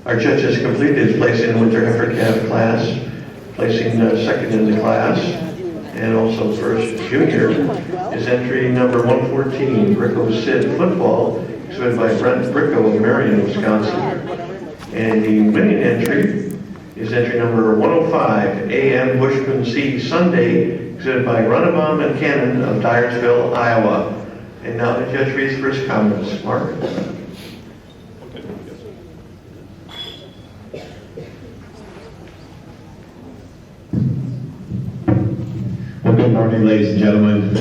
Our judge has completed his placing in winter heifer calf class, placing second in the class, and also first junior is entry number 114, Bricko Sid Football, exhibited by Brent Bricko of Marion, Wisconsin. And the winning entry is entry number 105, A.M. Bushman C. Sunday, exhibited by Runabaum and Cannon of Dyersville, Iowa. And now the judge reads first comments. Mark? Well, good morning, ladies and gentlemen.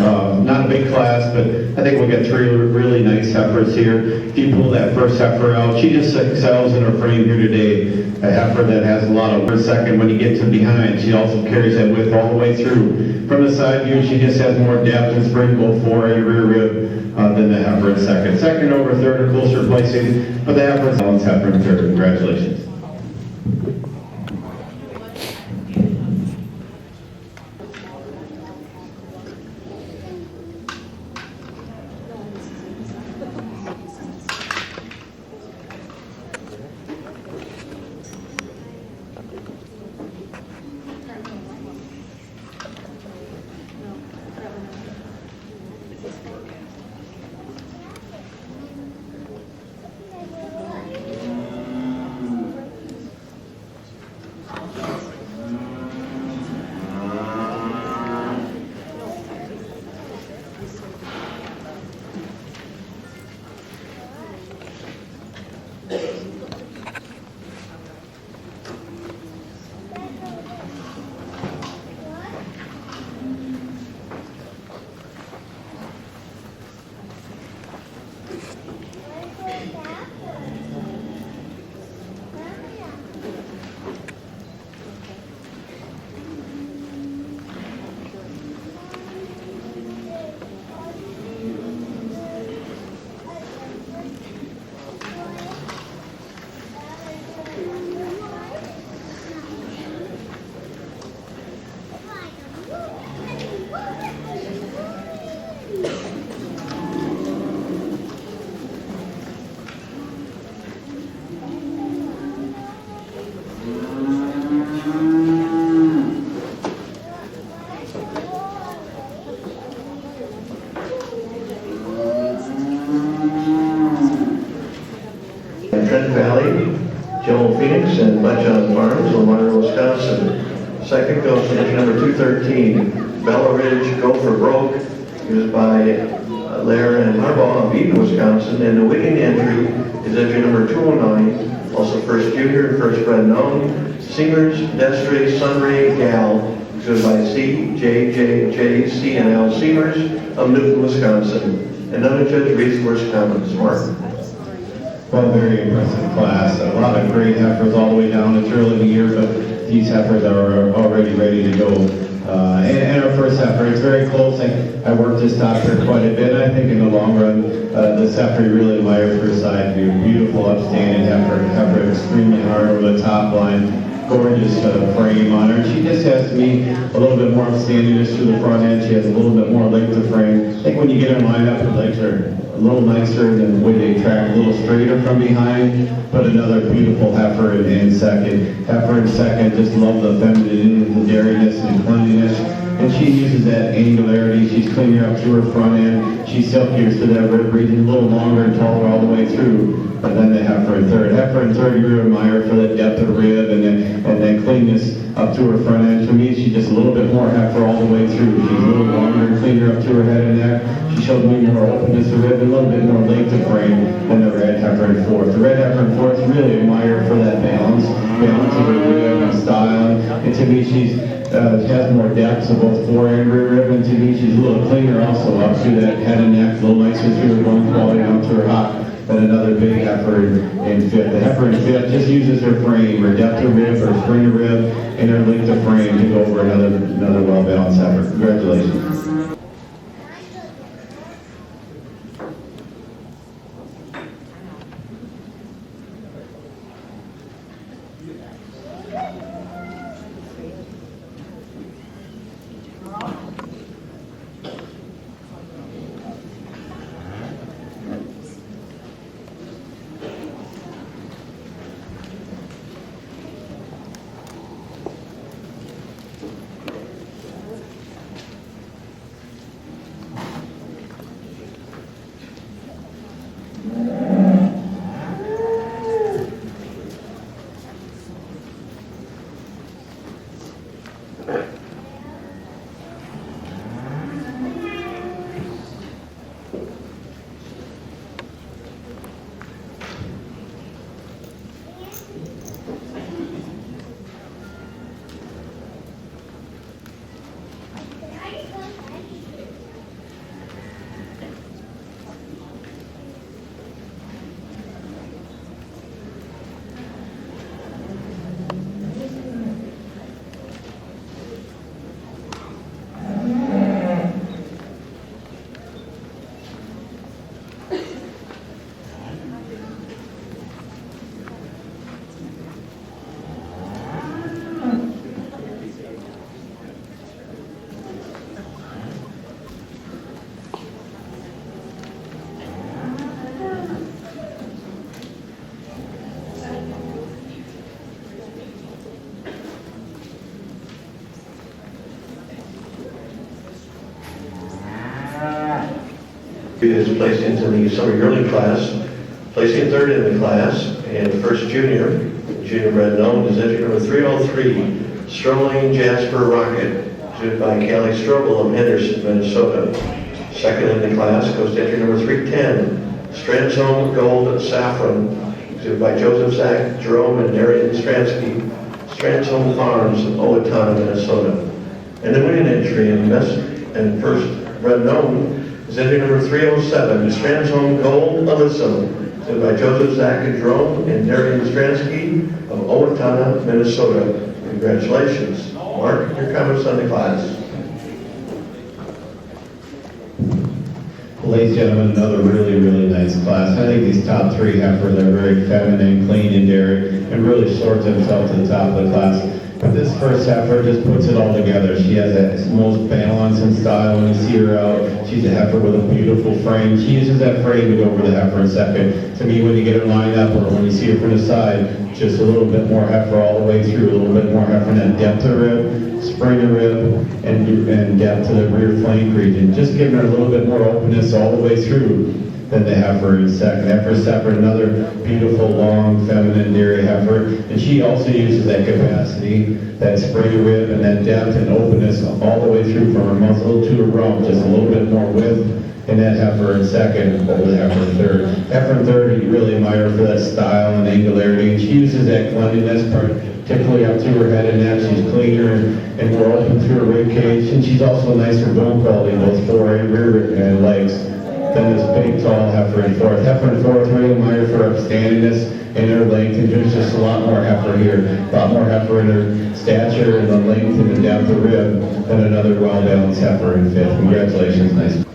Not a big class, but I think we'll get three really nice heifers here. If you pull that first heifer out, she just excels in her frame here today. A heifer that has a lot of, for a second, when you get to behind, she also carries that width all the way through. From the side view, she just has more depth and spring both fore and rear rib than the heifer in second. Second over third, a closer placing, but the heifer is heifer in third. Congratulations. Trent Valley, Joel Phoenix, and Butchon Farms, Elmira, Wisconsin. Second goes to entry number 213, Bella Ridge, Go for Broke, used by Lair and Harbaugh of Eden, Wisconsin. And the winning entry is entry number 209, also first junior and first bred known, Singers, Destre, Sunray, Gal, used by C. C. and L. Seamers of Newton, Wisconsin. And now the judge reads first comments. Mark? Well, very impressive class. A lot of great heifers all the way down. It's early in the year, but these heifers are already ready to go. And our first heifer, it's very close. I worked this stock here quite a bit. I think in the long run, this heifer you really admire for her side view. Beautiful, upstanding heifer extremely hard over the top line. Gorgeous frame on her. She just has to be a little bit more upstandiness to the front end. She has a little bit more length of frame. I think when you get her lined up, her legs are a little nicer than the way they track, a little straighter from behind, but another beautiful heifer in second. Heifer in second, just love the femininity, the dariness and cleanliness. And she uses that angularity. She's cleaner up to her front end. She's silkier to that rib region, a little longer and taller all the way through. And then the heifer in third. Heifer in third, you admire for that depth of rib and then cleanness up to her front end. For me, she's just a little bit more heifer all the way through. She's a little longer and cleaner up to her head and neck. She shows me more openness of rib and a little bit more length of frame than the red heifer in fourth. The red heifer in fourth, really admire for that balance of her rib and style. And to me, she has more depth, so both fore and rear rib. And to me, she's a little cleaner also up to that head and neck, a little nicer through her bone quality down to her hop. And another big heifer in fifth. The heifer in fifth just uses her frame, her depth of rib, her spring of rib, and her length of frame to go over another well-balanced heifer. Congratulations. is placed into the summer yearling class, placing third in the class, and first junior bred known is entry number 303, Sterling Jasper Rocket, exhibited by Callie Strobel of Henderson, Minnesota. Second in the class goes to entry number 310, Strands Home Gold Saffron, exhibited by Joseph Zach, Jerome, and Darian Stransky, Strands Home Farms of Owatonna, Minnesota. And the winning entry in best and first bred known is entry number 307, Strands Home Gold Alyssa, exhibited by Joseph Zach and Jerome and Darian Stransky of Owatonna, Minnesota. Congratulations. Mark, your comments on the class. Ladies and gentlemen, another really, really nice class. I think these top three heifers are very feminine, clean, and dairy, and really sort themselves to the top of the class. But this first heifer just puts it all together. She has that most balance and style when you see her out. She's a heifer with a beautiful frame. She uses that frame to go over the heifer in second. To me, when you get her lined up or when you see her from the side, just a little bit more heifer all the way through, a little bit more heifer in that depth of rib, spring of rib, and depth to the rear flank region. Just giving her a little bit more openness all the way through than the heifer in second. Heifer separate, another beautiful, long, feminine dairy heifer. And she also uses that capacity, that spring of rib, and that depth and openness all the way through from her muzzle to her rump, just a little bit more width. And that heifer in second over the heifer in third. Heifer in third, you really admire her for that style and angularity. And she uses that cleanliness, particularly up through her head and neck. She's cleaner and more open through her rib cage. And she's also a nicer bone quality, both fore and rear and legs, than this big, tall heifer in fourth. Heifer in fourth, really admire for upstandingness and her length. And there's just a lot more heifer here. A lot more heifer in her stature and the length and the depth of rib than another well-balanced heifer in fifth. Congratulations, nice.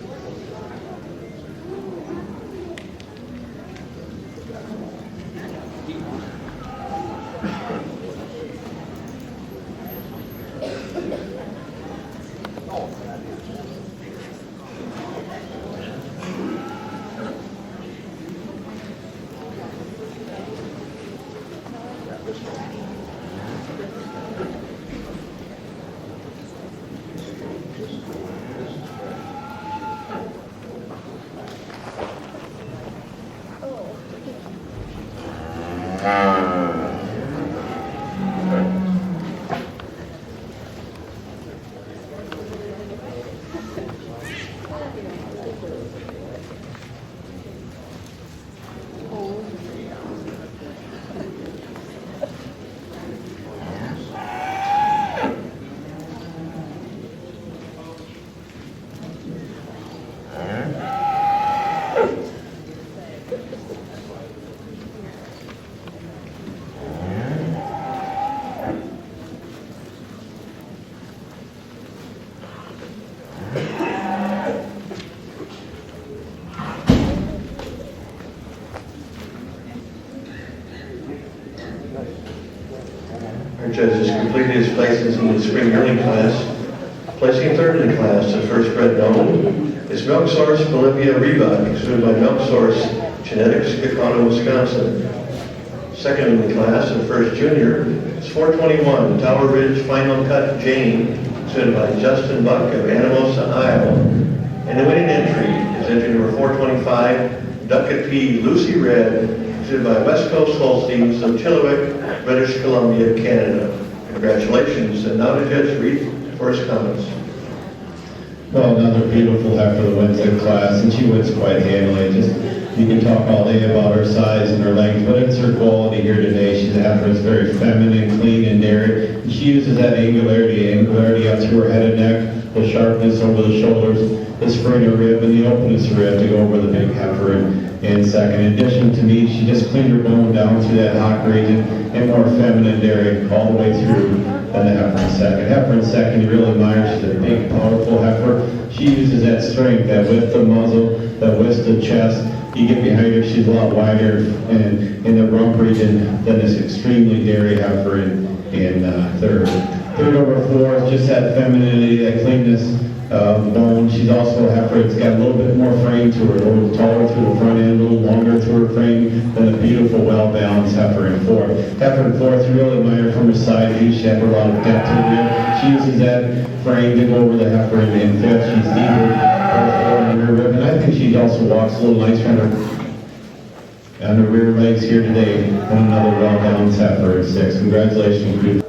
Our judge has completed his places in the spring yearling class. Placing third in the class, the first bred known is Milk Source Bolivia Reba, exhibited by Milk Source Genetics, Gacano, Wisconsin. Second in the class, the first junior is 421 Tower Ridge Final Cut Jane, exhibited by Justin Buck of Anamosa, Iowa. And the winning entry is entry number 425 Ducat P. Lucy Red, exhibited by West Coast Holsteins of Chilliwack, British Columbia, Canada. Congratulations. And now the judge read for his comments. Well, another beautiful heifer that wins the class, and she wins quite handily. Just you can talk all day about her size and her length, but it's her quality here today. She's a heifer that's very feminine, clean, and dairy. And she uses that angularity up through her head and neck, the sharpness over the shoulders, the spring of rib, and the openness of rib to go over the big heifer in second. In addition to me, she just cleaned her bone down through that hock region and more feminine dairy all the way through than the heifer in second. Heifer in second, you really admire. She's a big, powerful heifer. She uses that strength, that width of muzzle, that width of chest. You get behind her, she's a lot wider and in the rump region than this extremely dairy heifer in third. Third over fourth, just that femininity, that cleanness of bone. She's also a heifer that's got a little bit more frame to her, a little taller through the front end, a little longer through her frame than a beautiful, well-balanced heifer in fourth. Heifer in fourth, you really admire from her side view. She has a lot of depth to her. She uses that frame to go over the heifer in fifth. She's deeper, both forward and rear rear rib, and I think she also walks a little nicer on her rear legs here today. And another well-balanced heifer at 6. Congratulations, Ruth.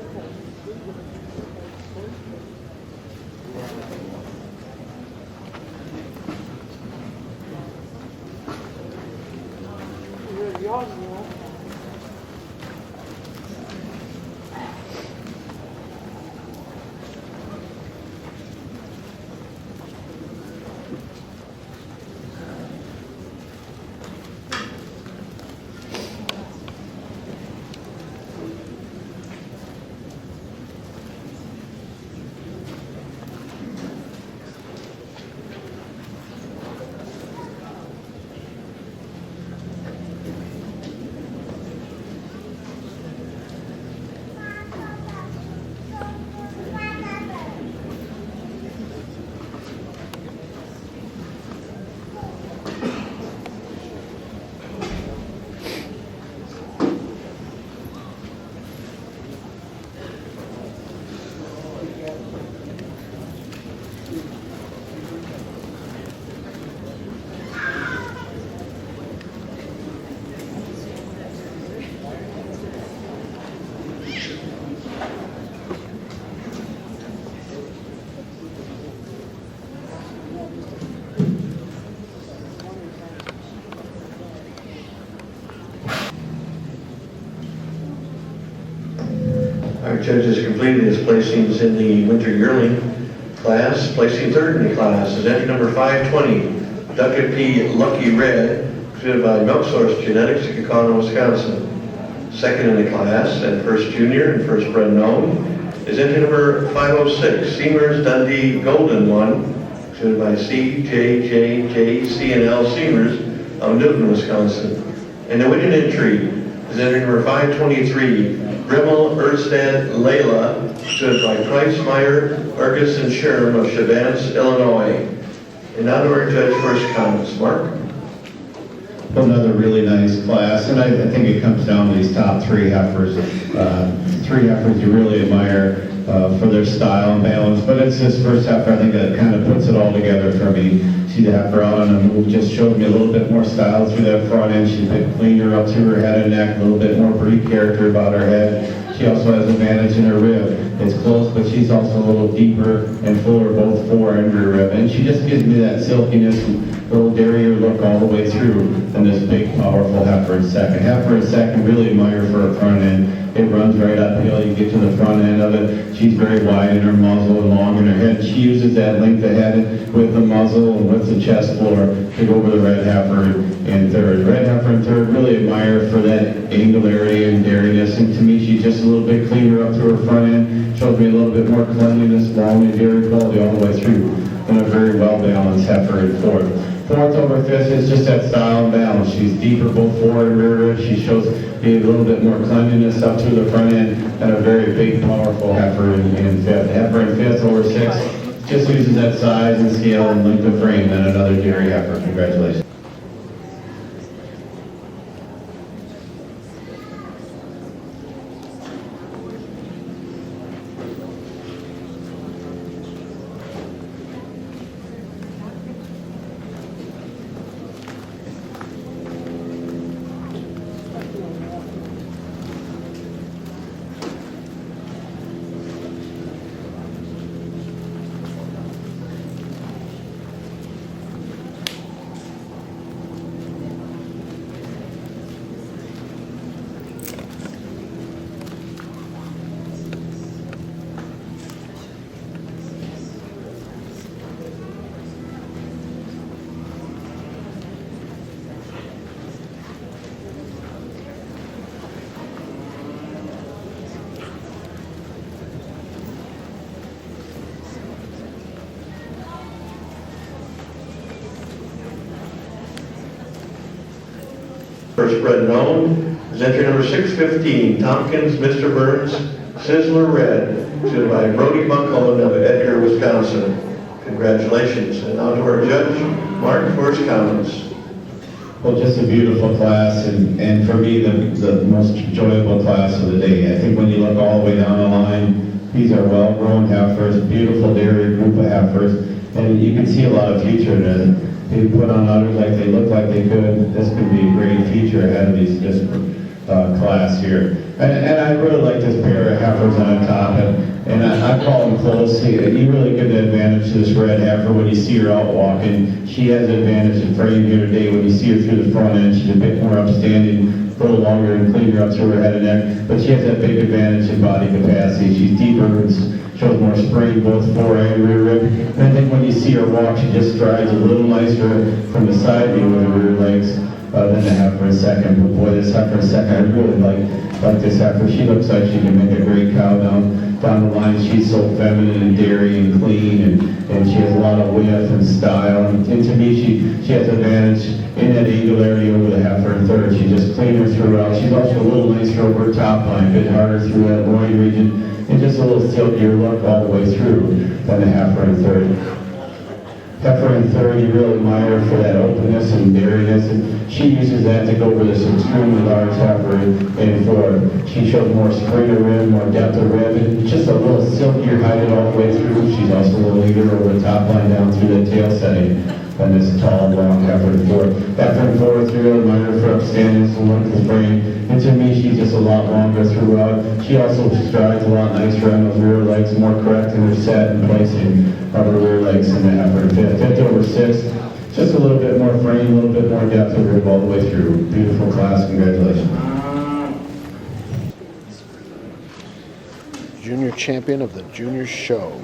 Our judge has completed his placings in the winter yearling class. Placing third in the class is entry number 520, Duckett P. Lucky Red, presented by Milk Source Genetics in Kaukauna, Wisconsin. Second in the class and first junior and first bred known is entry number 506, Seamers Dundee Golden One, presented by CJJJ C&L Seamers of Newton, Wisconsin. And the winning entry is entry number 523, Rimmel Erstad Layla, presented by Price Meyer, Argus and Sherm of Chavance, Illinois. And now to our judge first comments. Mark? Another really nice class, and I think it comes down to these top 3 heifers. 3 heifers you really admire for their style and balance, but it's this first heifer I think that kind of puts it all together for me. She's a heifer out on a move, just showed me a little bit more style through that front end. She's a bit cleaner up to her head and neck, a little bit more breed character about her head. She also has advantage in her rib. It's close, but she's also a little deeper and fuller, both fore and rear rib. And she just gives me that silkiness and little derriere look all the way through. And this big, powerful heifer in second. Heifer in second, really admire for her front end. It runs right uphill. You get to the front end of it. She's very wide in her muzzle and long in her head. She uses that length of head with the muzzle and with the chest floor to go over the red heifer in third. Red heifer in third, really admire for that angularity and dariness. And to me, she's just a little bit cleaner up to her front end. Shows me a little bit more cleanliness, long and dairy quality all the way through. And a very well-balanced heifer in fourth. Fourth over fifth is just that style and balance. She's deeper both forward and rear rib. She shows a little bit more cleanliness up to the front end, and a very big, powerful heifer in fifth. Heifer in fifth over sixth just uses that size and scale and length of frame than another dairy heifer. Congratulations. First bred known is entry number 615, Tompkins Mr. Burns Sizzler Red, presented by Brody Buckholm of Edgar, Wisconsin. Congratulations. And now to our judge, Mark, for his comments. Well, just a beautiful class, and for me, the most enjoyable class of the day. I think when you look all the way down the line, these are well-grown heifers, beautiful dairy group of heifers, and you can see a lot of future in it. they put on others like they look like they could. This could be a great feature ahead of this class here. And I really like this pair of heifers on top, and I call them close. You really give the advantage to this red heifer when you see her out walking. She has an advantage in frame here today. When you see her through the front end, she's a bit more upstanding, a little longer and cleaner up through her head and neck, but she has that big advantage in body capacity. She's deeper, shows more spring, both fore and rear rib. And I think when you see her walk, she just strides a little nicer from the side view with her rear legs than the heifer in second. But boy, this heifer in second, I really like this heifer. She looks like she can make a great cow down the line. She's so feminine and dairy and clean, and she has a lot of width and style. And to me, she has advantage in that angularity over the heifer in third. She's just cleaner throughout. She's also a little nicer over her top line, a bit harder through that loin region, and just a little silkier look all the way through than the heifer in third. Heifer in third, you really admire her for that openness and dairiness, and she uses that to go over this extremely large heifer in fourth. She shows more spring of rib, more depth of rib, and just a little silkier hide all the way through. She's also a little leader over the top line down through the tail setting than this tall, long heifer in fourth. Heifer in fourth, you really admire her for upstanding and length of frame. And to me, she's just a lot longer throughout. She also strides a lot nicer on those rear legs, more correct in her set and placing of her rear legs in the heifer in fifth. Fifth over sixth, just a little bit more frame, a little bit more depth of rib all the way through. Beautiful class, congratulations. Junior champion of the junior show.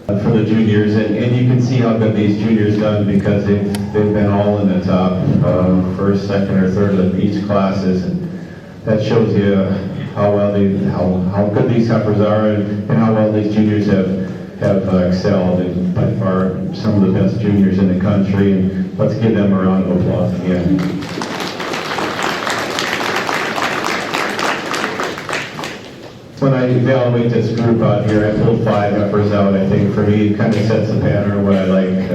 For the juniors, and you can see how good these juniors done because they've been all in the top first, second, or third of each classes, and that shows you how well how good these heifers are and how well these juniors have excelled, and by far some of the best juniors in the country. And let's give them a round of applause again. When I evaluate this group out here, I pulled 5 heifers out. I think for me, it kind of sets the pattern of what I like.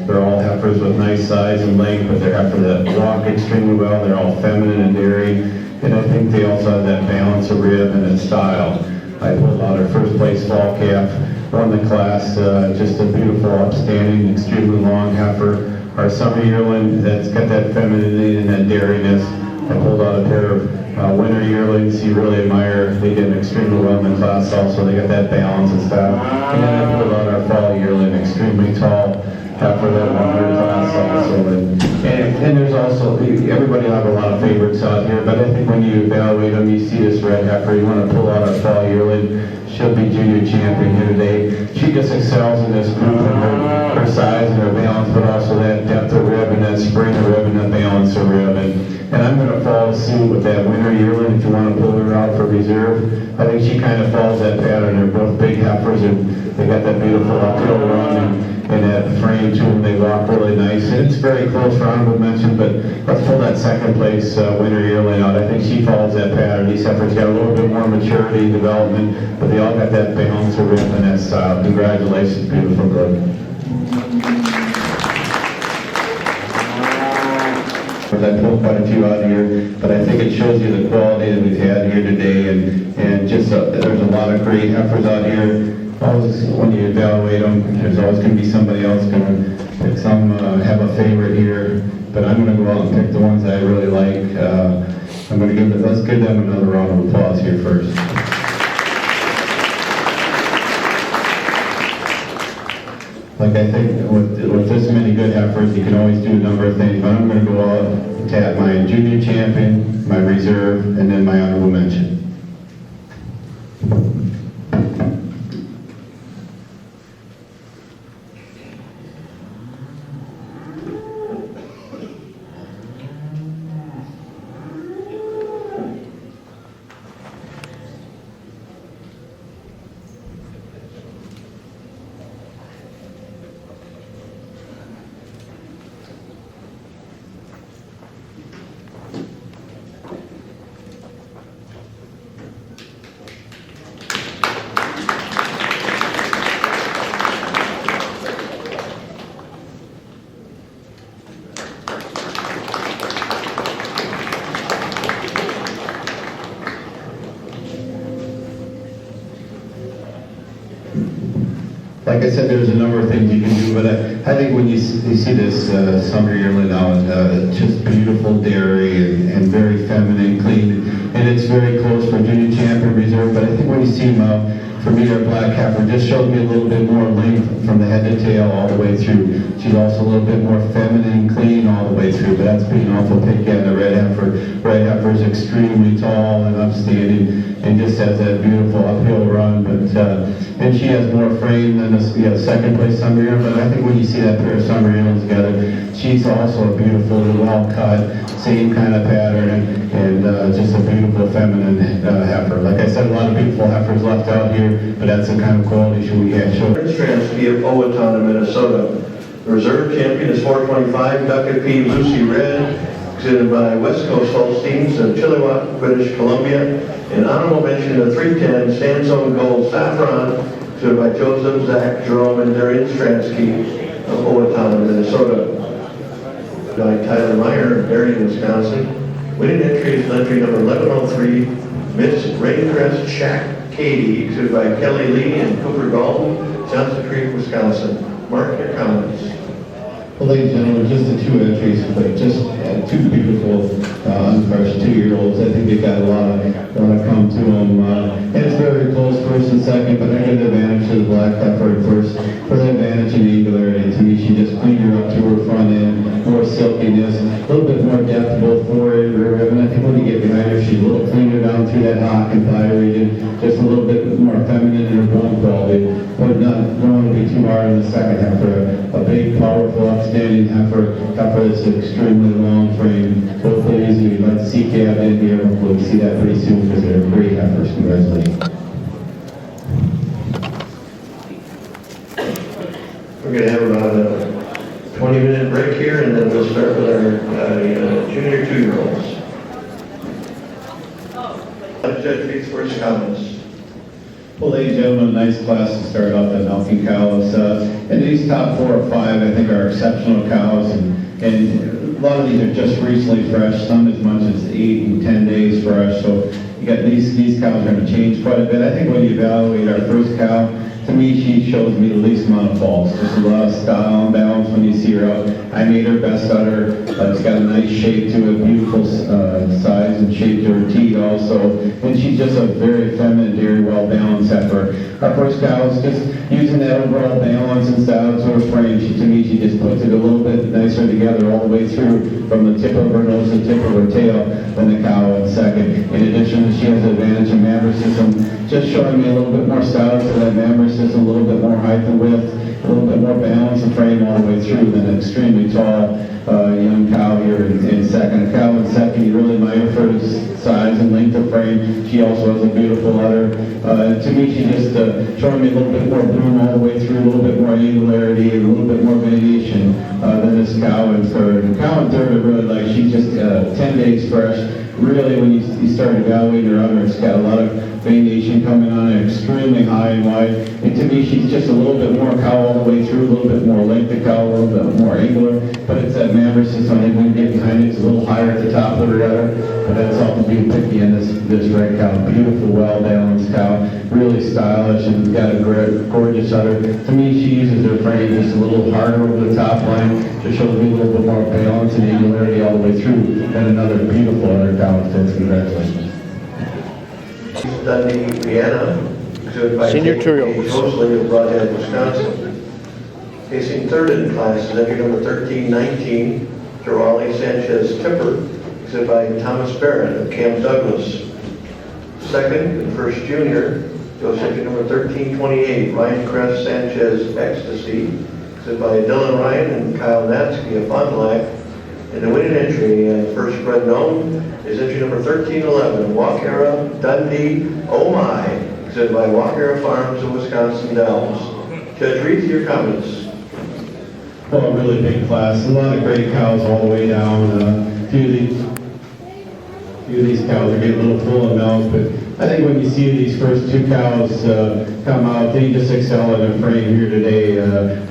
They're all heifers with nice size and length, but they're heifers that walk extremely well. They're all feminine and dairy, and I think they also have that balance of rib and in style. I pulled out our first place fall calf, won the class, just a beautiful, upstanding, extremely long heifer. Our summer yearling that's got that femininity and that dairiness. I pulled out a pair of winter yearlings you really admire. They did extremely well in the class also. They got that balance and style. And then I pulled out our fall yearling, extremely tall heifer that won their class also. And there's also, everybody will have a lot of favorites out here, but I think when you evaluate them, you see this red heifer, you want to pull out our fall yearling. She'll be junior champion here today. She just excels in this group in her size and her balance, but also that depth of rib and that spring of rib and that balance of rib. And I'm going to follow suit with that winter yearling if you want to pull her out for reserve. I think she kind of follows that pattern. They're both big heifers and they got that beautiful uphill run and that frame to them. They walk really nice. And it's very close for honorable mention, but let's pull that second place winter yearling out. I think she follows that pattern. These heifers got a little bit more maturity, development, but they all got that balance of rib and that style. Congratulations, beautiful girl. I pulled quite a few out here, but I think it shows you the quality that we've had here today, and just there's a lot of great heifers out here. Always, when you evaluate them, there's always going to be somebody else going to pick some, have a favorite here, but I'm going to go out and pick the ones I really like. I'm going to let's give them another round of applause here first. Like I think with this many good heifers, you can always do a number of things, but I'm going to go out to have my junior champion, my reserve, and then my honorable mention. Like I said, there's a number of things you can do, but I think when you see this summer yearling now, it's just beautiful dairy and very feminine, clean, and it's very close for junior champion reserve. But I think when you see him out, for me, our black heifer just showed me a little bit more length from the head to tail all the way through. She's also a little bit more feminine, clean all the way through, but that's being awful picky on the red heifer. Red heifer is extremely tall and upstanding and just has that beautiful uphill run, but and she has more frame than the second place summer yearling. But I think when you see that pair of summer yearlings together, she's also a beautiful, well cut, same kind of pattern, and just a beautiful feminine heifer. Like I said, a lot of beautiful heifers left out here, but that's the kind of quality we have. Stransky of Owatonna, Minnesota. The reserve champion is 425 Ducat P. Lucy Red, exhibited by West Coast Holsteins of Chilliwack, British Columbia. An honorable mention of 310 Sandstone Gold Saffron, exhibited by Joseph, Zach, Jerome, and Darian Stransky of Owatonna, Minnesota. By Tyler Meyer of Marion, Wisconsin. Winning entry is entry number 1103, Miss Raindress Shack Katie, exhibited by Kelly Lee and Cooper Galton, Johnson Creek, Wisconsin. Mark, your comments. Well, ladies and gentlemen, just the two entries, but just two beautiful, unfresh 2-year-olds. I think they got a lot of come to them. And it's very close, first and second, but I give the advantage to the black heifer at first for the advantage in angularity. To me, she just cleaned her up to her front end, more silkiness, a little bit more depth both forward and rear rib. And I think when you get behind her, she's a little cleaner down through that hock and thigh region, just a little bit more feminine in her bone quality. But don't want to be too hard on the second heifer. A big, powerful, upstanding heifer that's extremely long frame. Hopefully, we'd like to see Cab in here. Hopefully, we see that pretty soon because they're great heifers. Congratulations. We're going to have about a 20-minute break here, and then we'll start with our junior 2-year-olds. Judge Reed's first comments. Well, ladies and gentlemen, a nice class to start off the milking cows. And these top 4 or 5, I think, are exceptional cows, and a lot of these are just recently fresh, some as much as 8 and 10 days fresh. So you got these cows are going to change quite a bit. I think when you evaluate our first cow, to me, she shows me the least amount of faults. Just a lot of style and balance when you see her out. I made her best udder. It's got a nice shape to it, beautiful size and shape to her teeth also. And she's just a very feminine, very well-balanced heifer. Our first cow is just using that overall balance and style to her frame. To me, she just puts it a little bit nicer together all the way through, from the tip of her nose to the tip of her tail, than the cow in second. In addition, she has the advantage of mammoth system, just showing me a little bit more style to that mammoth system, a little bit more height and width, a little bit more balance and frame all the way through than an extremely tall young cow here in second. A cow in second, you really admire for his size and length of frame. She also has a beautiful udder. To me, she just showing me a little bit more bloom all the way through, a little bit more angularity, and a little bit more variation than this cow in third. The cow in third, I really like. She's just 10 days fresh. Really, when you start evaluating her udder, it's got a lot of variation coming on it, extremely high and wide. And to me, she's just a little bit more cow all the way through, a little bit more length of cow, a little bit more angular. But it's that mammoth system. I think when you get behind it, it's a little higher at the top of her udder. But that's all to be picky in this red cow. Beautiful, well-balanced cow. Really stylish and got a gorgeous udder. To me, she uses her frame just a little harder over the top line to show me a little bit more balance and angularity all the way through than another beautiful udder cow in fifth. Congratulations. Dundee, Vienna, exhibited by Senior 2-year-olds. Holstein of Broadhead, Wisconsin. Placing third in the class is entry number 1319, Gerali Sanchez Tipper, exhibited by Thomas Barrett of Camp Douglas. Second and first junior goes entry number 1328, Ryan Crest Sanchez Ecstasy, exhibited by Dylan Ryan and Kyle Natsky of Fond du Lac. And the winning entry and first spread known is entry number 1311, Walkera Dundee Oh My, exhibited by Walkera Farms of Wisconsin Dells. Judge Reed, your comments. Well, a really big class, a lot of great cows all the way down. A few of these cows are getting a little full of milk, but I think when you see these first two cows come out, they just excel in their frame here today.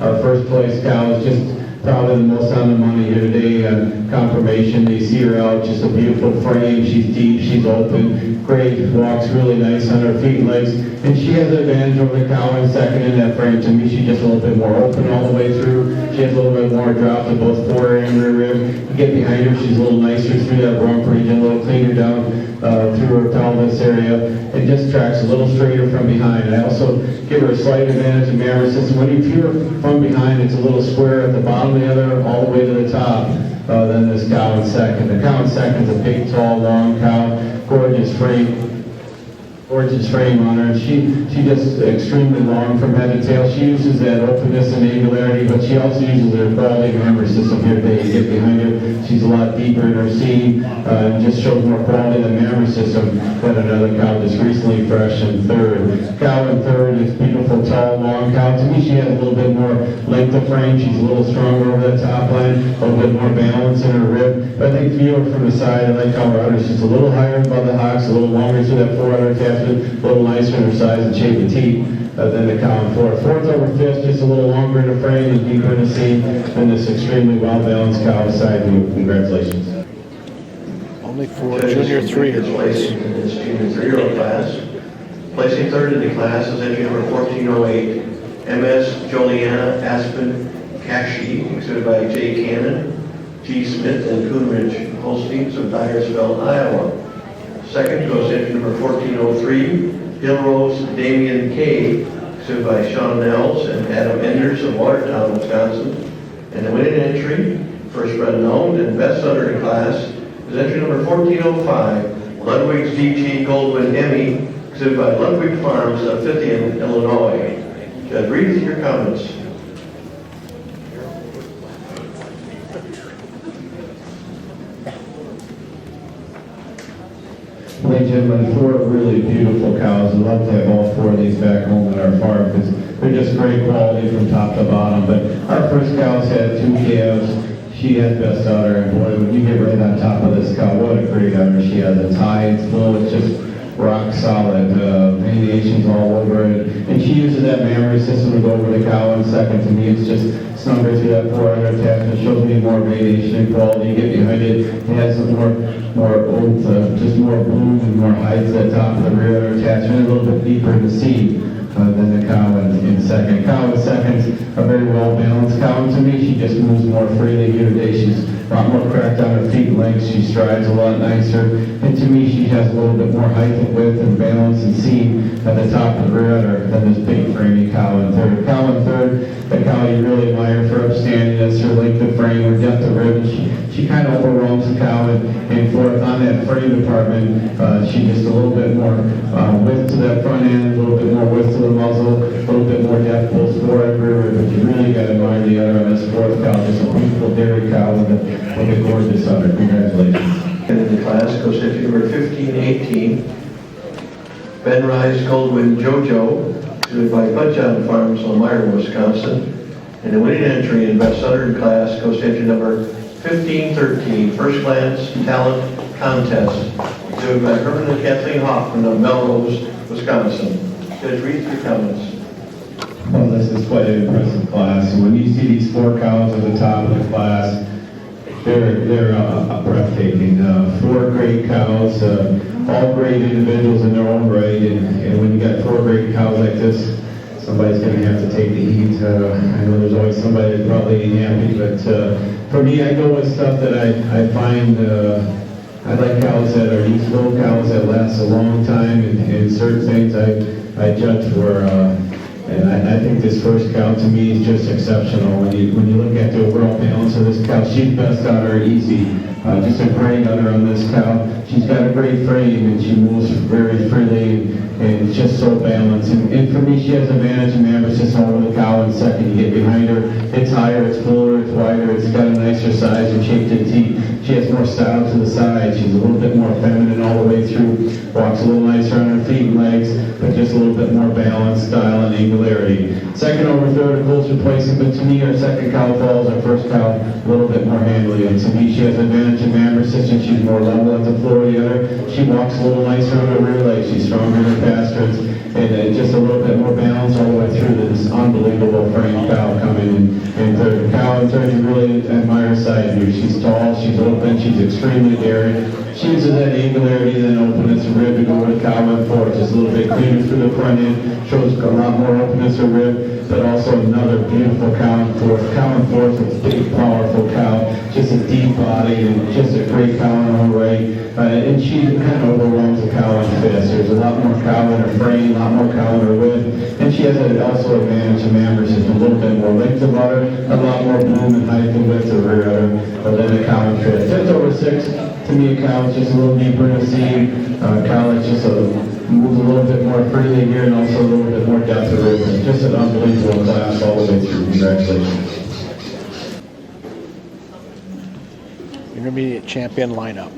Our first place cow is just probably the most on the money here today on confirmation. They see her out, just a beautiful frame. She's deep, she's open, great, walks really nice on her feet and legs. And she has an advantage over the cow in second in that frame. To me, she's just a little bit more open all the way through. She has a little bit more drop to both fore and rear rib. You get behind her, she's a little nicer through that rump region, a little cleaner down through her pelvis area. It just tracks a little straighter from behind. I also give her a slight advantage in mammoth system. When you view her from behind, it's a little square at the bottom of the other, all the way to the top. Then this cow in second. The cow in second is a big, tall, long cow, gorgeous frame on her. She just extremely long from head to tail. She uses that openness and angularity, but she also uses her quality member system here today. You get behind her, she's a lot deeper in her seam, and just shows more quality in the member system than another cow just recently fresh in third. Cow in third is beautiful, tall, long cow. To me, she has a little bit more length of frame. She's a little stronger over that top line, a little bit more balance in her rib. But I think view her from the side, I like how her udder's just a little higher above the hocks, a little longer through that foreudder attachment, a little nicer in her size and shape of teeth than the cow in fourth. Fourth over fifth, just a little longer in the frame and deeper in the seam than this extremely well-balanced cow side view. Congratulations. Only for junior three-year-olds. In this junior three-year-old class. Placing third in the class is entry number 1408, MS Joliana Aspen Kashi, exhibited by J. Cannon, G. Smith, and Coonridge Holsteins of Dyersville, Iowa. Second goes entry number 1403, Hillrose Damian K, exhibited by Sean Nels and Adam Enders of Watertown, Wisconsin. And the winning entry, first spread known and best under the class, is entry number 1405, Ludwig's DG Goldwyn Emmy, exhibited by Ludwig Farms of Fithian, Illinois. Judge Reed, your comments. Ladies and gentlemen, four really beautiful cows. I'd love to have all four of these back home at our farm because they're just great quality from top to bottom. But our first cow's had two calves. She has best udder, and boy, when you get right on top of this cow, what a great udder she has. It's high, it's full, it's just rock solid. Variations all over it. And she uses that mammary system to go over the cow in second. To me, it's just snugger through that foreudder attachment. Shows me more radiation and quality. You get behind it, it has some more oomph, just more bloom and more height to the top of the rear udder attachment, a little bit deeper in the seam than the cow in second. Cow in second, a very well-balanced cow, and to me, she just moves more freely here today. She's a lot more cracked on her feet and legs. She strides a lot nicer, and to me, she has a little bit more height and width and balance and seam at the top of the rear udder than this big framey cow in third. Cow in third, the cow you really admire for upstandiness, her length of frame, her depth of rib. She kind of overwhelms the cow in fourth on that frame department. She just a little bit more width to that front end, a little bit more width to the muzzle, a little bit more depth both fore and rear, but you really got to admire the udder on this fourth cow. Just a beautiful dairy cow with a gorgeous udder. Congratulations. And in the class goes entry number 1518, Ben Rise Goldwyn Jojo, exhibited by Bud John Farms, Elmira, Wisconsin. And the winning entry in best udder class goes to entry number 1513, First Glance Talent Contest, exhibited by Herman and Kathleen Hoffman of Melrose, Wisconsin. Judge Reed, your comments. Well, this is quite an impressive class. And when you see these four cows at the top of the class, they're breathtaking. Four great cows, all great individuals in their own right. And when you got four great cows like this, somebody's going to have to take the heat. I know there's always somebody that probably ain't happy, but for me, I go with stuff that I find, I like cows that are useful, cows that last a long time, and certain things I judge for And I think this first cow to me is just exceptional. When you look at the overall balance of this cow, she's best udder easy. Just a great udder on this cow. She's got a great frame and she moves very freely and it's just so balanced. And for me, she has advantage in mammoth system over the cow in second. You get behind her, it's higher, it's fuller, it's wider, it's got a nicer size and shape to the teeth. She has more style to the side. She's a little bit more feminine all the way through. Walks a little nicer on her feet and legs, but just a little bit more balanced style and angularity. Second over third, a closer placing, but to me, our second cow falls, our first cow, a little bit more handily. And to me, she has advantage in mammoth system. She's more level at the floor of the udder. She walks a little nicer on her rear legs. She's stronger in her pasterns, and just a little bit more balance all the way through this unbelievable frame cow coming in third. Cow in third, you really admire her side view. She's tall, she's open, she's extremely daring. She uses that angularity, then openness of rib to go with cow in fourth. Just a little bit cleaner through the front end, shows a lot more openness of rib, but also another beautiful cow in fourth. Cow in fourth is a big, powerful cow, just a deep body, and just a great cow in her own right. And she kind of overwhelms the cow in fifth. There's a lot more cow in her frame, a lot more cow in her width, and she has also advantage in mammoth system, a little bit more length of udder, a lot more bloom and height and width of rear udder than the cow in fifth. Fifth over six, to me, a cow is just a little deeper in the seam. Cow is just moves a little bit more freely here and also a little bit more depth of rib. Just an unbelievable class all the way through. Congratulations. Intermediate champion lineup.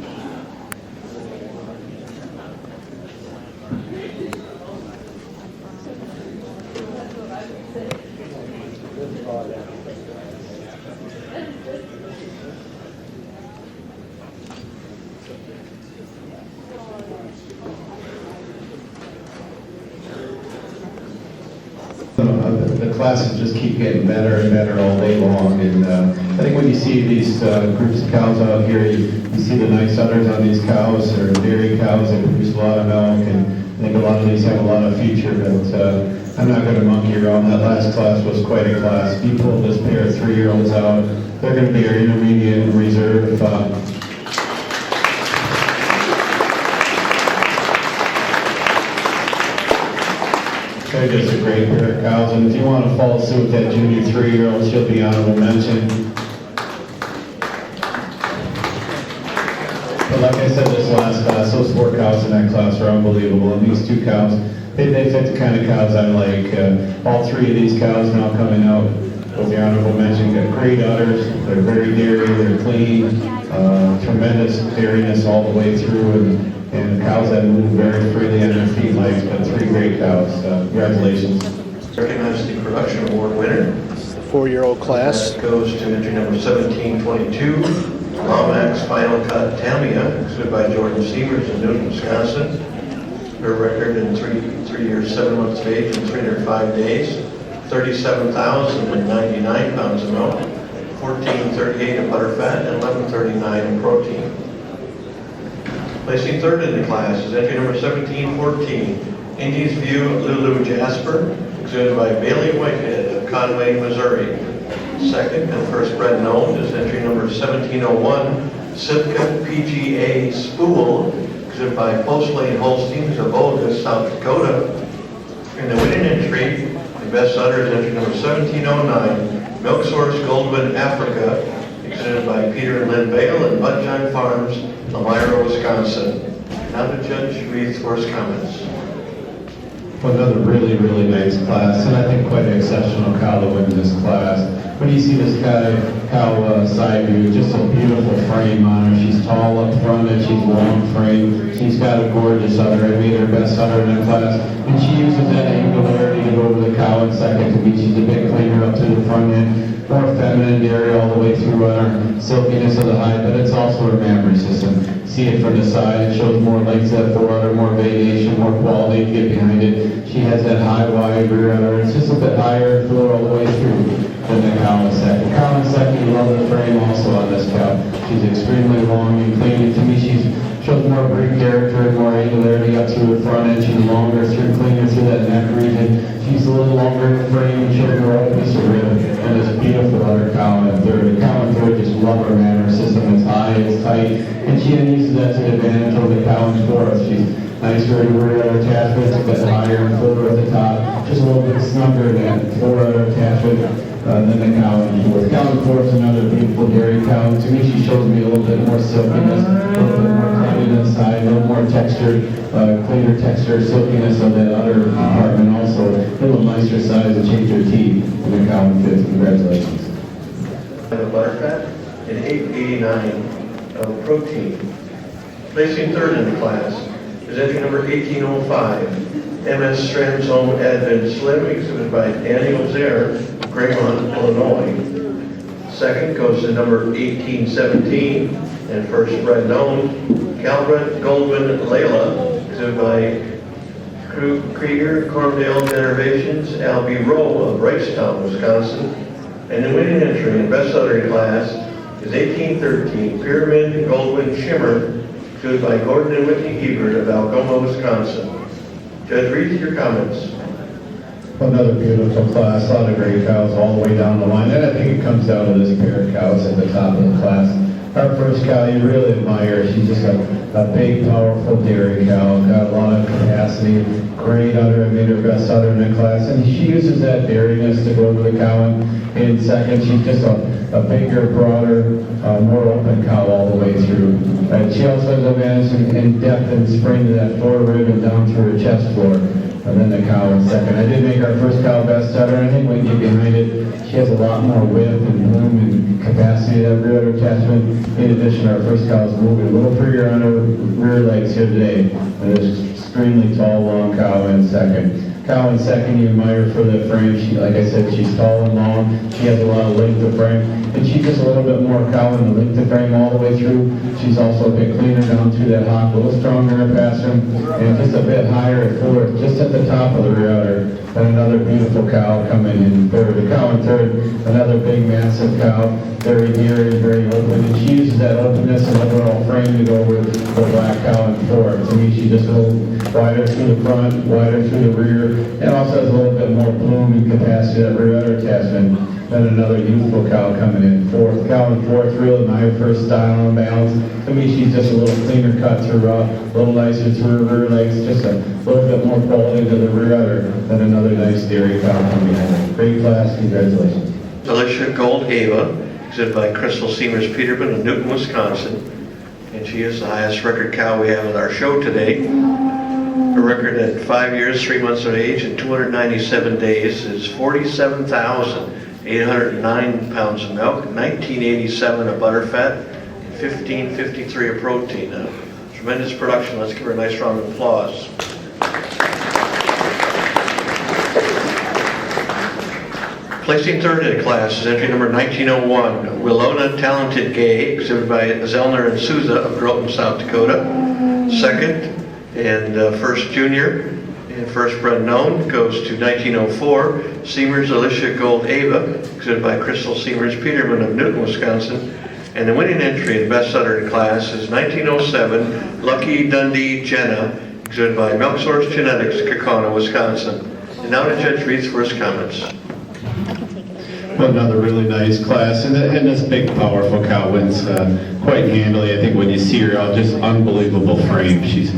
The classes just keep getting better and better all day long, and I think when you see these groups of cows out here, you see the nice udders on these cows. They're dairy cows that produce a lot of milk, and I think a lot of these have a lot of future, but I'm not going to monkey around. That last class was quite a class. If you pull this pair of 3-year-olds out, they're going to be our intermediate reserve. They're just a great pair of cows, and if you want to follow suit with that junior 3-year-old, she'll be honorable mention. But like I said, this last class, those 4 cows in that class are unbelievable, and these 2 cows, they fit the kind of cows I like. All 3 of these cows now coming out with the honorable mention. Got great udders, they're very dairy, they're clean, tremendous dairiness all the way through, and cows that move very freely on their feet legs, but 3 great cows. Congratulations. Recognize the production award winner. The 4-year-old class. That goes to entry number 1722, Lomax Final Cut Tamia, exhibited by Jordan Sievers in Newton, Wisconsin. Her record in 3 years, 7 months of age and 305 days, 37,099 pounds of milk, 1438 of butter fat, and 1139 of protein. Placing third in the class is entry number 1714, Indies View of Lulu Jasper, exhibited by Bailey Whitehead of Conway, Missouri. Second and first bred known is entry number 1701, Sitka PGA Spool, exhibited by Post Lane Holstein of Olga, South Dakota. In the winning entry, the best udder is entry number 1709, Milk Source Goldman Africa, exhibited by Peter and Lynn Bale and Mudjohn Farms, Elmira, Wisconsin. Now to Judge Reed's first comments. Well, another really, really nice class, and I think quite an exceptional cow that wins this class. When you see this cow side view, just a beautiful frame on her. She's tall up front and she's long frame. She's got a gorgeous udder. I made her best udder in that class. And she uses that angularity to go over the cow in second to me. She's a bit cleaner up to the front end. More feminine dairy all the way through on her silkiness of the hide, but it's also her mammary system. See it from the side, it shows more length that forudder, more variation, more quality to get behind it. She has that high, wide rear udder. It's just a bit higher and fuller all the way through than the cow in second. Cow in second, you love the frame also on this cow. She's extremely long and clean. To me, she shows more Greek character and more angularity up through the front end. She's longer, cleaner through that neck region. She's a little longer in the frame and shows more openness of rib. And this beautiful udder cow in third. The cow in third just love her manner system. It's high, it's tight, and she uses that to advantage over the cow in fourth. She's nicer in rear attachments, a bit higher and fuller at the top. just a little bit snugger than four other attachment than the cow in fourth. Cow in fourth is another beautiful dairy cow. To me, she shows me a little bit more silkiness, a little bit more cleanliness inside, a little more texture, cleaner texture, silkiness of that other department also. A little nicer size and change her teeth than the cow in fifth. Congratulations. The butterfat and 889 of protein. Placing third in the class is entry number 1805, MS Strand's Home Advent Slim, exhibited by Danny Ozair, Graymont, Illinois. Second goes to number 1817, and first bred known, Calvert Goldwyn Layla, exhibited by Krieger, Corndale Innovations, Albie Rowe of Wrightstown, Wisconsin. And the winning entry in best uttering class is 1813, Pyramid Goldwyn Shimmer, exhibited by Gordon and Whitney Hebert of Algoma, Wisconsin. Judge Reed, your comments. Another beautiful class, a lot of great cows all the way down the line, and I think it comes down to this pair of cows at the top of the class. Our first cow you really admire. She's just a big, powerful dairy cow, got a lot of capacity, great udder, I made her best udder in the class, and she uses that dairiness to go over the cow. In second, she's just a bigger, broader, more open cow all the way through. She also has advantage in depth and spring to that forearm and down through her chest floor. And then the cow in second. I did make our first cow best udder. I think when you get behind it, she has a lot more width and bloom and capacity of that rear udder attachment. In addition, our first cow is moving a little freer on her rear legs here today. And it's extremely tall, long cow in second. Cow in second, you admire for the frame. She, like I said, she's tall and long. She has a lot of length of frame. And she's just a little bit more cow in the length of frame all the way through. She's also a bit cleaner down through that hock, a little stronger in pastern, and just a bit higher at fourth, just at the top of the rear udder. And another beautiful cow coming in third. The cow in third, another big, massive cow, very dairy, very open. And she uses that openness and overall frame to go with the black cow in fourth. To me, she's just a little wider through the front, wider through the rear, and also has a little bit more bloom and capacity of that rear udder attachment. Then another youthful cow coming in fourth. Cow in fourth, real admire first style and balance. To me, she's just a little cleaner cut throughout, a little nicer through her rear legs, just a little bit more quality to the rear udder than another nice dairy cow coming in. Great class, congratulations. Alicia Gold Ava, exhibited by Crystal Seamers Peterman of Newton, Wisconsin. And she is the highest record cow we have in our show today. Her record at 5 years, 3 months of age, and 297 days is 47,809 pounds of milk, 1987 of butter fat, and 1553 of protein. Tremendous production. Let's give her a nice round of applause. Placing third in the class is entry number 1901, Willona Talented Gay, exhibited by Zellner and Souza of Groton, South Dakota. Second and first junior and first bred known goes to 1904, Seamers Alicia Gold Ava, exhibited by Crystal Seamers Peterman of Newton, Wisconsin. And the winning entry in best udder in class is 1907, Lucky Dundee Jenna, exhibited by Milk Source Genetics, Kaukauna, Wisconsin. And now to Judge Reed's first comments. Another really nice class, and this big, powerful cow wins quite handily. I think when you see her out, just unbelievable frame. She's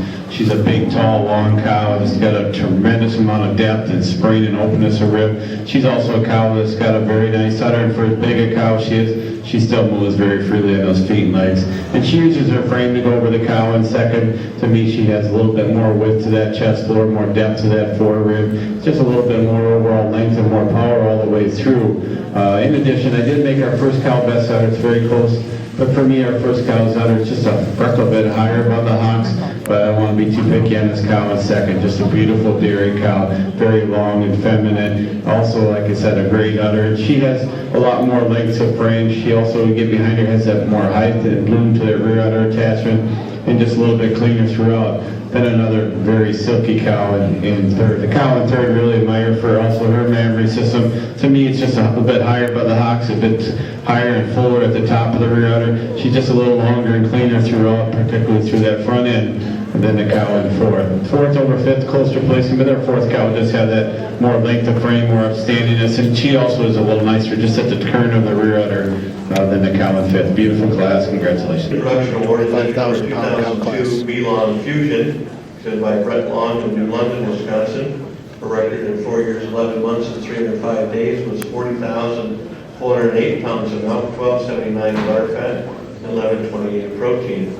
a big, tall, long cow that's got a tremendous amount of depth and spring and openness of rib. She's also a cow that's got a very nice udder, and for as big a cow she is, she still moves very freely on those feet and legs. And she uses her frame to go over the cow in second. To me, she has a little bit more width to that chest floor, more depth to that fore rib, just a little bit more overall length and more power all the way through. In addition, I did make our first cow best udder. It's very close, but for me, our first cow's udder is just a freckle bit higher above the hocks, but I don't want to be too picky on this cow in second. Just a beautiful dairy cow, very long and feminine. Also, like I said, a great udder. And she has a lot more length of frame. She also, you get behind her, has that more height and bloom to the rear udder attachment, and just a little bit cleaner throughout. Then another very silky cow in third. The cow in third, really admire for also her mammary system. To me, it's just a bit higher above the hocks, a bit higher and fuller at the top of the rear udder. She's just a little longer and cleaner throughout, particularly through that front end. And then the cow in fourth. Fourth over fifth, closer placement, but our fourth cow just had that more length of frame, more upstandingness, and she also is a little nicer just at the turn of the rear udder than the cow in fifth. Beautiful class, congratulations. Production award is 5,000 pound cow class. 2002 Belong Fusion, exhibited by Brett Long of New London, Wisconsin. Her record in 4 years. years, 11 months, and 305 days was 40,408 pounds of milk, 1279 lard fat, and 1128 protein.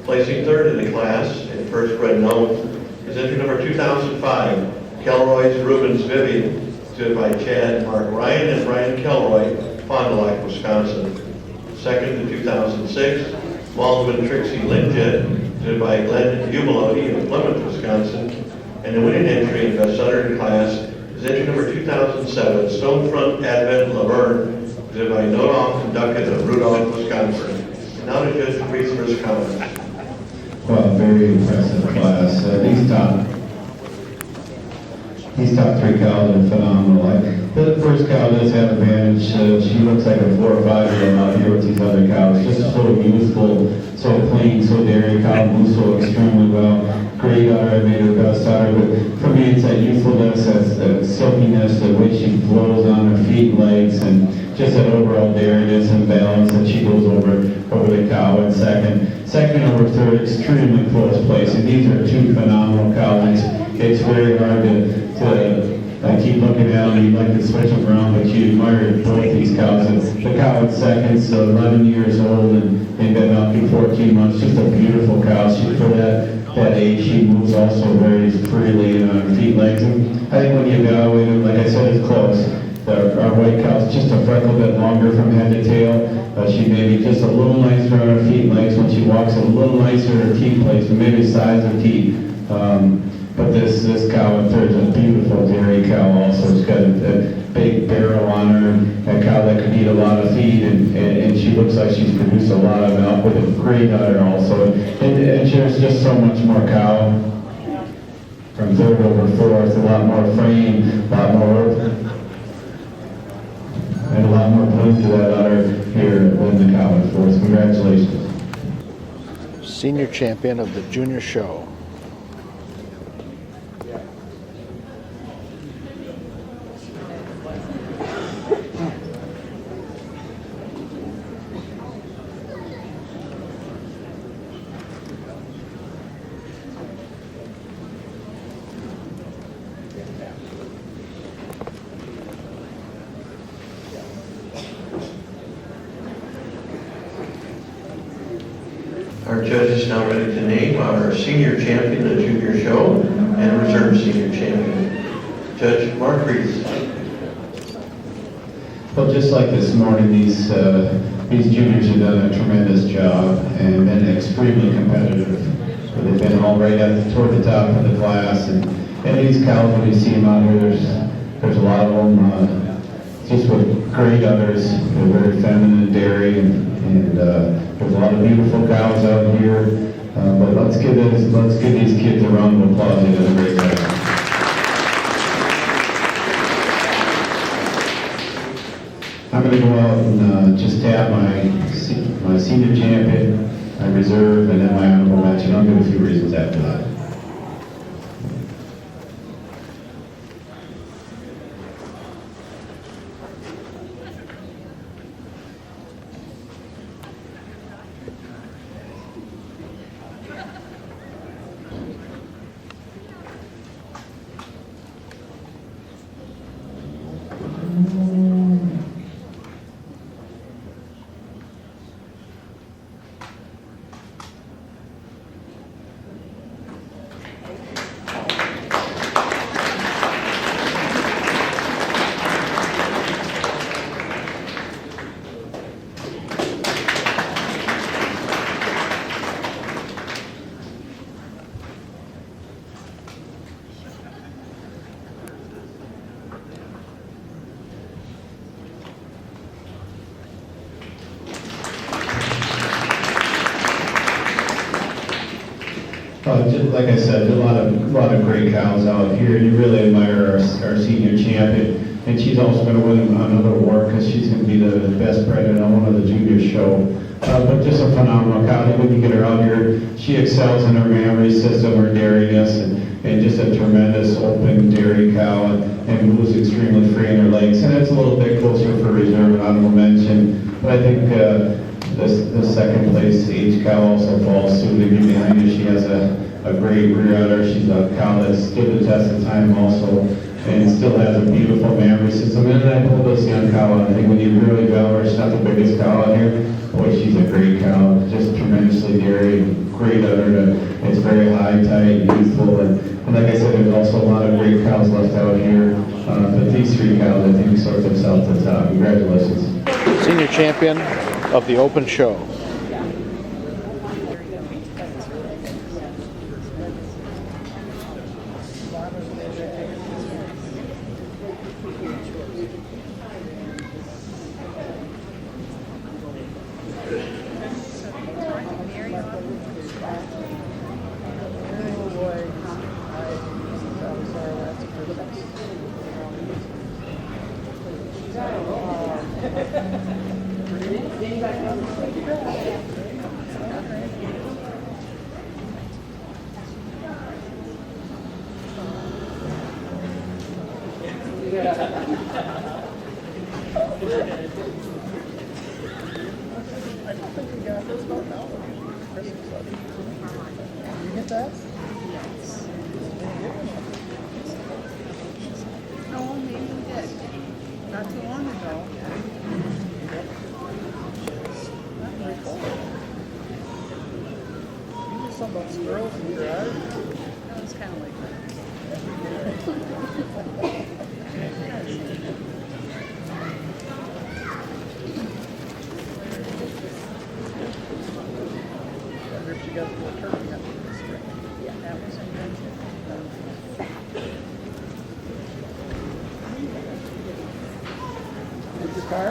Placing third in the class in first bred known is entry number 2005, Kelroy's Rubens Vivian, stood by Chad Mark Ryan and Brian Kelroy, Fond du Lac, Wisconsin. Second in 2006, Waldman Trixie Linjet, stood by Glenn Umalody of Plymouth, Wisconsin. And the winning entry in best uttered class is entry number 2007, Stonefront Advent Laverne, stood by Nodoff and Duckett of Rudolph, Wisconsin. And now to Judge Priest for his comments. Well, very impressive class. These top three cows are phenomenal. The first cow does have advantage. She looks like a 4 or 5 year old out here with these other cows. Just so youthful, so clean, so dairy. Cow moves so extremely well. Great udder, I made her best udder. But for me, it's that youthfulness, that silkiness, the way she flows on her feet and legs, and just that overall dairyness and balance that she goes over the cow in second. Second over third, extremely close place. And these are two phenomenal cows. It's very hard to keep looking at them. You'd like to switch them around, but you admire both these cows. And the cow at second, so 11 years old, and they've been milking 14 months. Just a beautiful cow. For that age, she moves also very freely on her feet, legs. And I think when you evaluate them, like I said, it's close. Our white cow's just a freckle bit longer from head to tail. She may be just a little nicer on her feet and legs when she walks, a little nicer her teeth plates, maybe size of teeth. But this cow in third is a beautiful dairy cow also. It's got a big barrel on her, a cow that could eat a lot of feed, and she looks like she's produced a lot of milk with a great udder also. And there's just so much more cow from third over fourth, a lot more frame, a lot more, and a lot more bloom to that udder here in the cow in fourth. Congratulations. Senior champion of the junior show. Our judge is now ready to name our senior champion of the junior show and reserve senior champion. Judge Mark Reese. Well, just like this morning, these juniors have done a tremendous job and been extremely competitive. They've been all right toward the top of the class, and these cows, when you see them out here, there's a lot of them just with great udders. They're very feminine and dairy, and there's a lot of beautiful cows out here. But let's give these kids a round of applause. They did a great job. I'm going to go out and just tap my senior champion, my reserve, and then my honorable mention. I'll give a few reasons after that. Just like I said, a lot of great cows out here. You really admire our senior champion, and she's also going to win another award because she's going to be the best bred on one of the junior show. But just a phenomenal cow. When you get her out here, she excels in her mammary system, her dairyness, and just a tremendous open dairy cow, and moves extremely free in her legs. And it's a little bit closer for reserve and honorable mention. But I think the second place age cow also falls suited behind her. She has a a great rear udder. She's a cow that stood the test of time also, and still has a beautiful mammary system. And I pulled this young cow out. I think when you really go over, she's not the biggest cow out here. Boy, she's a great cow, just tremendously dairy, great udder. It's very high, tight, youthful, and like I said, there's also a lot of great cows left out here. But these three cows, I think, sort themselves to the top. Congratulations. Senior champion of the open show. No, maybe we did. Not too long ago. Not very cold. You were something about squirrels in your yard? That was kind of like I wonder if she got the turkey up in the spring. Yeah, that was invented. Is your car?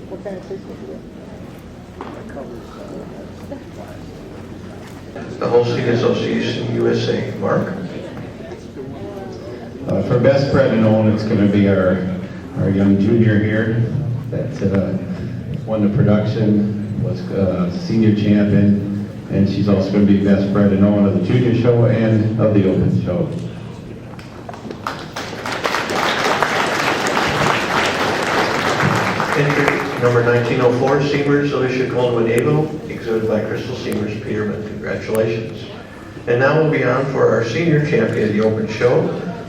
What kind of fish was it? The Holstein Association USA. Mark? For best bred and owned, it's going to be our young junior here that won the production, was senior champion, and she's also going to be best bred and owned of the junior show and of the open show. Entry Number 1904, Seamers Alicia Goldwyn Eagle, exhibited by Crystal Seamers Peterman. Congratulations. And now we'll be on for our senior champion of the open show,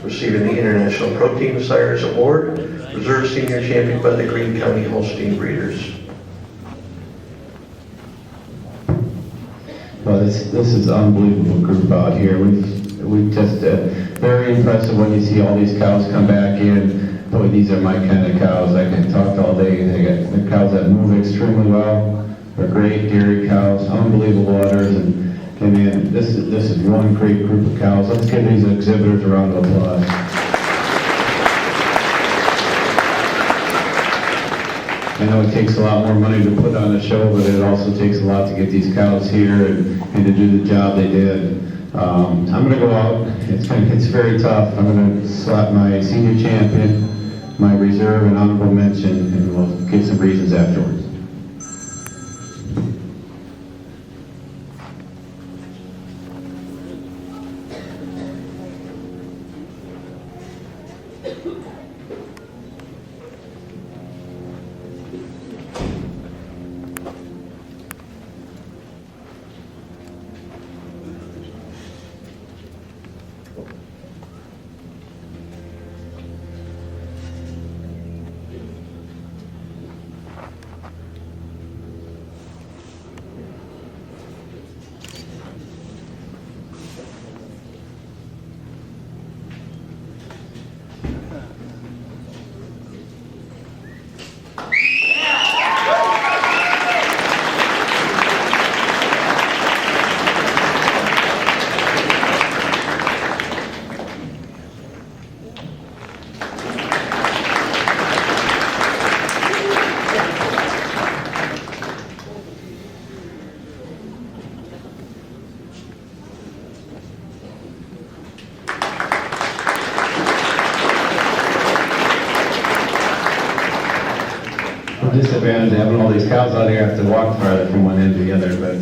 receiving the International Protein Sires Award, reserve senior champion by the Greene County Holstein Breeders. Well, this is an unbelievable group out here. We've just very impressive when you see all these cows come back in. Boy, these are my kind of cows. I can talk all day. They got the cows that move extremely well. They're great dairy cows, unbelievable udders, and man, this is one great group of cows. Let's give these exhibitors a round of applause. I know it takes a lot more money to put on a show, but it also takes a lot to get these cows here and to do the job they did. I'm going to go out. It's very tough. I'm going to slap my senior champion, my reserve, and honorable mention, and we'll give some reasons afterwards. Disadvantage of having all these cows out here. I have to walk farther from one end to the other, but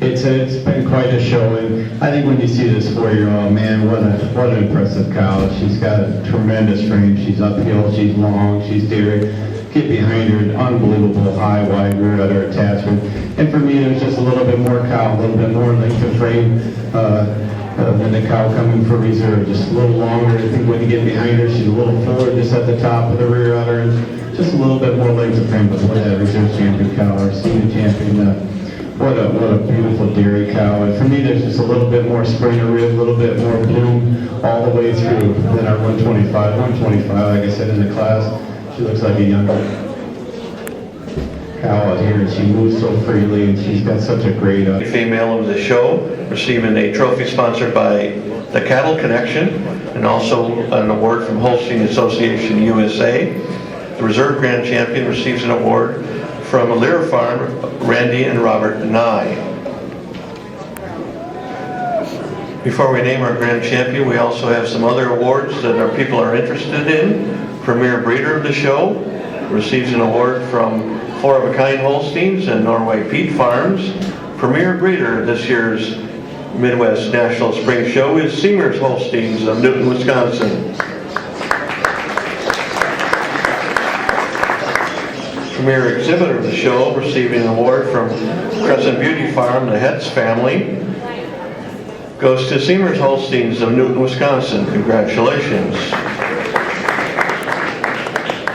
it's been quite a show. And I think when you see this 4-year-old, man, what an impressive cow. She's got a tremendous frame. She's uphill, she's long, she's dairy. Get behind her, an unbelievable high, wide rear udder attachment. And for me, there's just a little bit more cow, a little bit more length of frame than the cow coming for reserve. Just a little longer. I think when you get behind her, she's a little fuller just at the top of the rear udder. And just a little bit more length of frame, but that reserve champion cow, our senior champion, what a beautiful dairy cow. And for me, there's just a little bit more Springer rib, a little bit more bloom all the way through than our 125. 125, like I said in the class, she looks like a young cow out here, and she moves so freely, and she's got such a great female of the show, receiving a trophy sponsored by the Cattle Connection, and also an award from Holstein Association USA. The reserve grand champion receives an award from Lear Farm, Randy and Robert Nye. Before we name our grand champion, we also have some other awards that our people are interested in. Premier Breeder of the show receives an award from 4 of a Kind Holsteins and Norway Peat Farms. Premier Breeder of this year's Midwest National Spring Show is Seamers Holsteins of Newton, Wisconsin. Premier Exhibitor of the show, receiving an award from Crescent Beauty Farm, the Hetz family, goes to Seamers Holsteins of Newton, Wisconsin. Congratulations.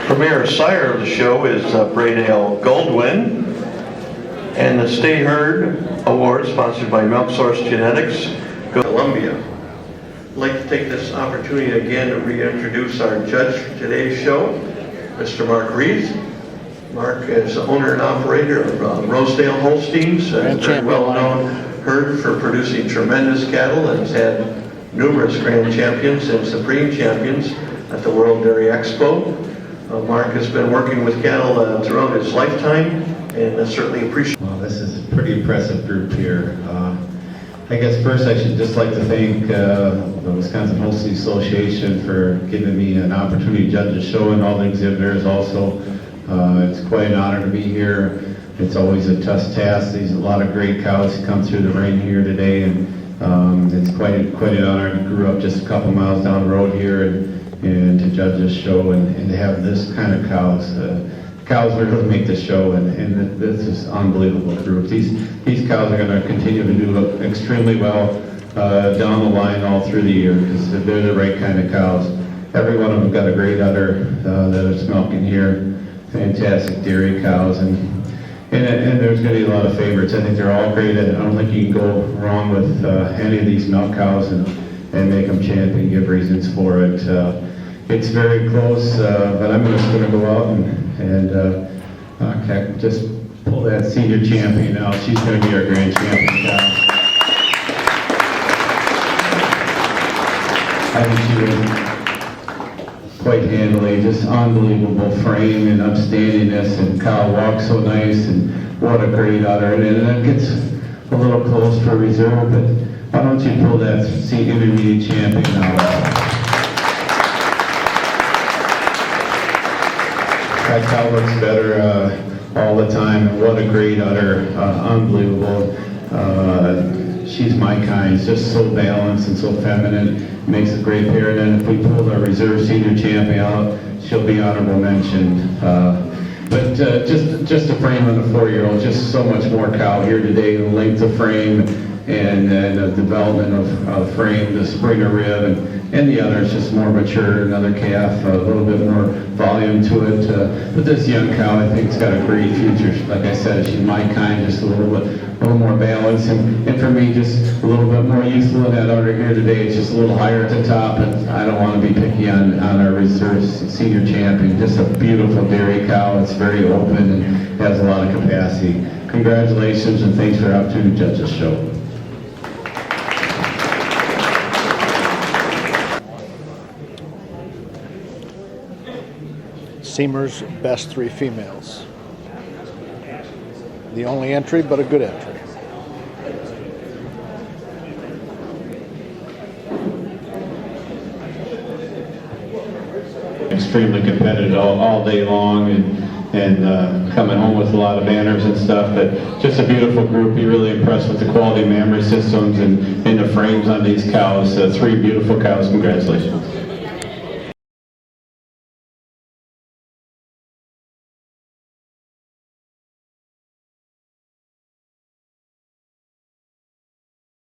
Premier Sire of the show is Braydale Goldwyn, and the Stay Herd Award, sponsored by Milk Source Genetics, goes to Columbia. I'd like to take this opportunity again to reintroduce our judge for today's show, Mr. Mark Reed. Mark is owner and operator of Rosedale Holsteins, a very well-known herd for producing tremendous cattle, and has had numerous grand champions and supreme champions at the World Dairy Expo. Mark has been working with cattle throughout his lifetime, and certainly appreciate. Well, this is a pretty impressive group here. I guess first I should just like to thank the Wisconsin Holstein Association for giving me an opportunity to judge the show, and all the exhibitors also. It's quite an honor to be here. It's always a tough task. There's a lot of great cows that come through the ring here today, and it's quite an honor. I grew up just a couple miles down the road here, and to judge this show and to have this kind of cows. cows really make the show, and this is unbelievable group. These cows are going to continue to do extremely well down the line all through the year because they're the right kind of cows. Every one of them got a great udder that is milking here. Fantastic dairy cows, and there's going to be a lot of favorites. I think they're all great. I don't think you can go wrong with any of these milk cows and make them champion, give reasons for it. It's very close, but I'm just going to go out and just pull that senior champion out. She's going to be our grand champion cow. I think she was quite handily, just unbelievable frame and upstandingness, and cow walks so nice, and what a great udder. And it gets a little close for reserve, but why don't you pull that senior intermediate champion out? That cow looks better all the time, and what a great udder, unbelievable. She's my kind, just so balanced and so feminine, makes a great pair. And then if we pull our reserve senior champion out, she'll be honorable mentioned. But just a frame on a 4-year-old, just so much more cow here today, the length of frame and the development of frame, the Springer rib, and the other is just more mature, another calf, a little bit more volume to it. But this young cow, I think, has got a great future. Like I said, she's my kind, just a little more balance, and for me, just a little bit more useful in that udder here today. It's just a little higher at the top, and I don't want to be picky on our reserve senior champion. Just a beautiful dairy cow. It's very open and has a lot of capacity. Congratulations, and thanks for the opportunity to judge this show. Seamer's best 3 females. The only entry, but a good entry. Extremely competitive all day long, and coming home with a lot of manners and stuff. But just a beautiful group. You're really impressed with the quality of mammary systems and the frames on these cows. 3 beautiful cows. Congratulations.